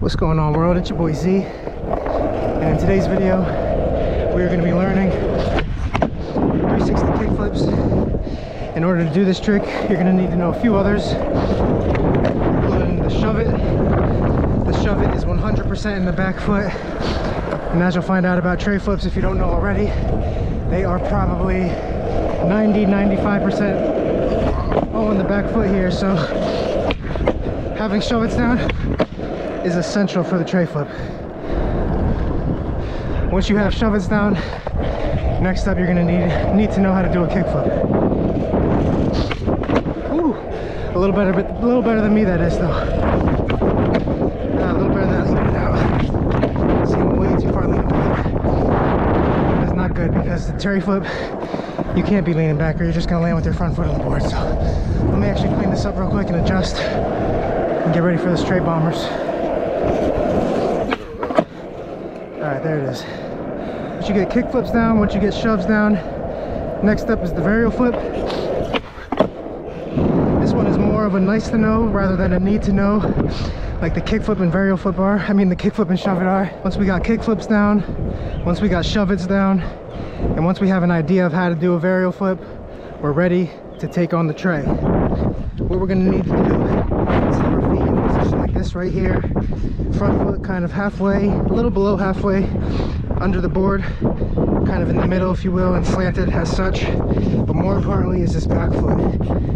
What's going on, world? It's your boy Z, and in today's video we're going to be learning 360 kickflips. In order to do this trick, you're going to need to know a few others, including the shove it. The shove it is 100% in the back foot, and as you'll find out about tray flips, if you don't know already, they are probably 90-95% all in the back foot here. So having shove it's down is essential for the tray flip. Once you have shove it's down, next up you're going to need to know how to do a kickflip. Ooh, a little better than me, that is, though. A little better than that. Even it out. Seeing way too far leaning back. That's not good, because the tray flip, you can't be leaning back or you're just going to land with your front foot on the board. So let me actually clean this up real quick and adjust and get ready for the straight bombers. Alright, there it is. Once you get kick flips down, once you get shoves down, next up is the varial flip. This one is more of a nice to know rather than a need to know, like the kick flip and varial flip are. I mean, the kick flip and shove it are. Once we got kick flips down, once we got shove it's down, and once we have an idea of how to do a varial flip, we're ready to take on the tray. What we're going to need to do is have our feet in a position like this right here. Front foot kind of halfway, a little below halfway under the board, kind of in the middle, if you will, and slanted as such. But more importantly is this back foot.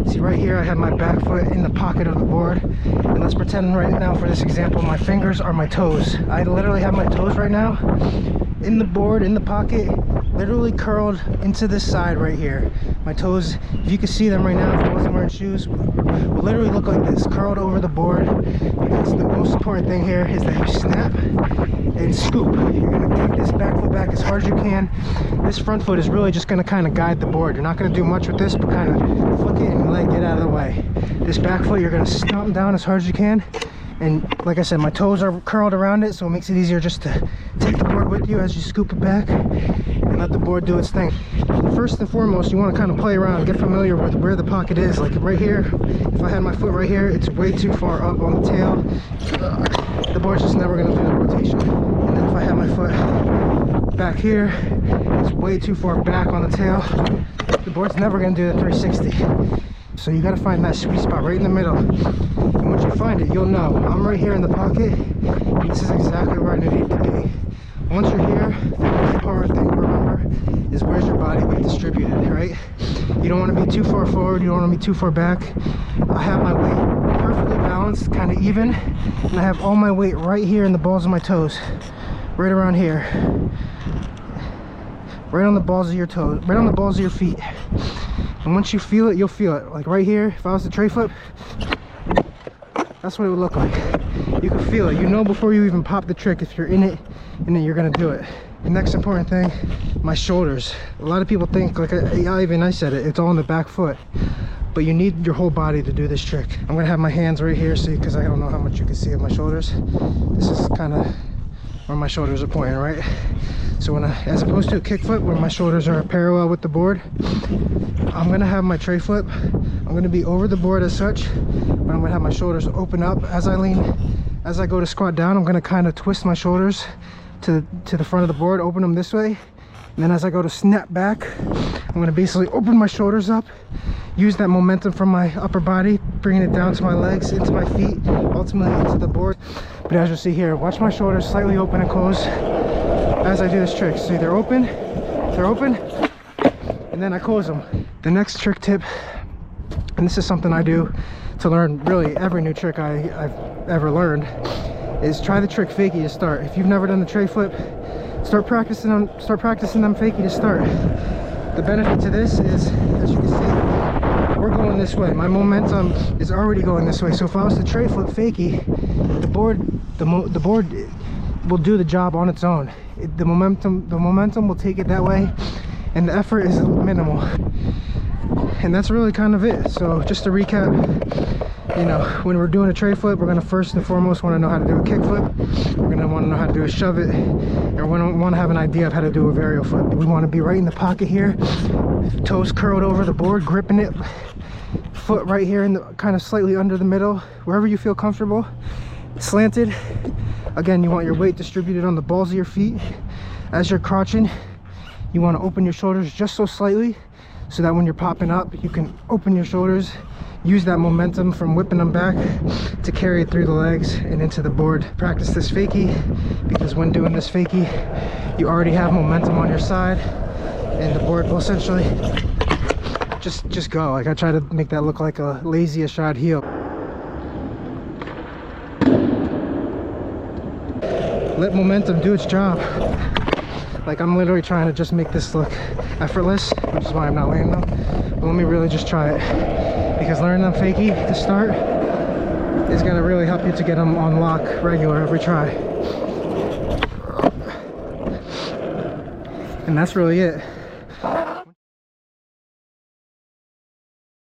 See, right here I have my back foot in the pocket of the board, and let's pretend right now for this example my fingers are my toes. I literally have my toes right now in the board, in the pocket, literally curled into this side right here. My toes, if you could see them right now, if I wasn't wearing shoes, will literally look like this, curled over the board. Because the most important thing here is that you snap and scoop. You're going to take this back foot back as hard as you can. This front foot is really just going to kind of guide the board. You're not going to do much with this, but kind of flick it and let it get out of the way. This back foot, you're going to stomp down as hard as you can. And like I said, my toes are curled around it, so it makes it easier just to take the board with you as you scoop it back and let the board do its thing. First and foremost, you want to kind of play around, get familiar with where the pocket is. Like right here, if I had my foot right here, it's way too far up on the tail. The board's just never going to do the rotation. And then if I had my foot back here, it's way too far back on the tail. The board's never going to do the 360. So you got to find that sweet spot right in the middle. And once you find it, you'll know. I'm right here in the pocket, and this is exactly where I need to be. Once you're here, the most important thing to remember is where's your body weight distributed, right? You don't want to be too far forward, you don't want to be too far back. I have my weight perfectly balanced, kind of even, and I have all my weight right here in the balls of my toes, right around here. Right on the balls of your toes, right on the balls of your feet. And once you feel it, you'll feel it. Like right here, if I was to tray flip, that's what it would look like. You can feel it. You know before you even pop the trick if you're in it, and then you're gonna do it. The next important thing, my shoulders. A lot of people think, like I said it, it's all in the back foot. But you need your whole body to do this trick. I'm gonna have my hands right here, see, because I don't know how much you can see of my shoulders. This is kind of where my shoulders are pointing, right? So when as opposed to a kick flip where my shoulders are parallel with the board, I'm gonna have my tray flip. I'm gonna be over the board as such, but I'm gonna have my shoulders open up as I lean. As I go to squat down, I'm gonna kind of twist my shoulders to the front of the board, open them this way. And then as I go to snap back, I'm gonna basically open my shoulders up, use that momentum from my upper body, bringing it down to my legs, into my feet, ultimately into the board. But as you'll see here, watch my shoulders slightly open and close as I do this trick. See, they're open, and then I close them. The next trick tip, and this is something I do to learn really every new trick I've ever learned, is try the trick fakie to start. If you've never done the tray flip, start practicing them fakie to start. The benefit to this is, as you can see, we're going this way. My momentum is already going this way. So if I was to tray flip fakie, the board will do the job on its own. The momentum will take it that way, and the effort is minimal. And that's really kind of it. So just to recap, you know, when we're doing a tray flip, we're going to first and foremost want to know how to do a kick flip. We're going to want to know how to do a shove it, and we're going to want to have an idea of how to do a varial flip. We want to be right in the pocket here, toes curled over the board, gripping it, foot right here in the kind of slightly under the middle, wherever you feel comfortable, slanted, Again, you want your weight distributed on the balls of your feet. As you're crouching, you want to open your shoulders just so slightly, so that when you're popping up, you can open your shoulders, use that momentum from whipping them back to carry it through the legs and into the board. Practice this fakie, because when doing this fakie, you already have momentum on your side, and the board will essentially just go. Like, I try to make that look like a lazy shot heel. Let momentum do its job. Like, I'm literally trying to just make this look effortless, which is why I'm not landing them. But let me really just try it, because learning them fakie to start is gonna really help you to get them on lock regular every try. And that's really it.